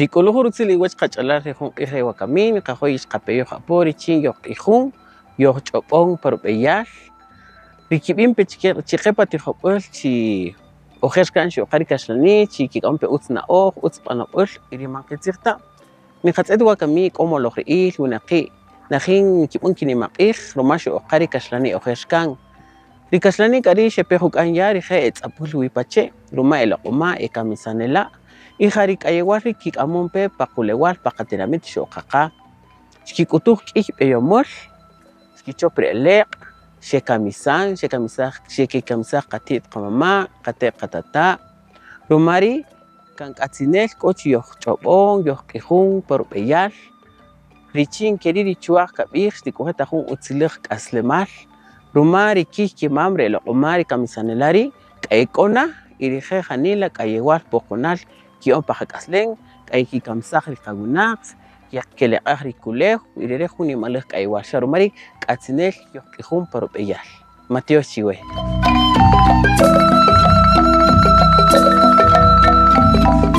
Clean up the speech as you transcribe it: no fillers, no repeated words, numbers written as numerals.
Rikulujo rutzili wach kachalar rejun ije wakamin, kajoy kapeyo japori chin yok ijun, yok chopon parupeyal. Rikibin chiquepa tijopul chi ojerskan shi okari kashlani chi kikompe utzna utz panopul iriman kitzirta. Mi khatzed wakami como lo reil unaqi. Najin kibun kinimaqij romasho okari kashlani ojerskan. Rikashlani kari shepejuk anya rije etzapul wipache, ruma elokuma ekamisanela. Ijarik ayewari kik amonpe pakulewal pakateramit shokaka. Chikutuk ikpeyomol, skichopre elek, shekamisan, shekikamisak katit kamama, kate katata. Rumari kan katsinel kochi yok chobon, yok kejun, porpeyal. Richin keriri chuak kabir, stikuheta jun utzilik aslemal. Rumari kiki mamre lo umari kamisanelari, kaikona, irije janila kayewal pokonal. Kion pajakaslen, kaiki kamsaj rikagunax, yakele agri kulejo, irerejo ni malej kaiwasha rumari, katsinel yok kejun paropeyal. Mateo Chiwe.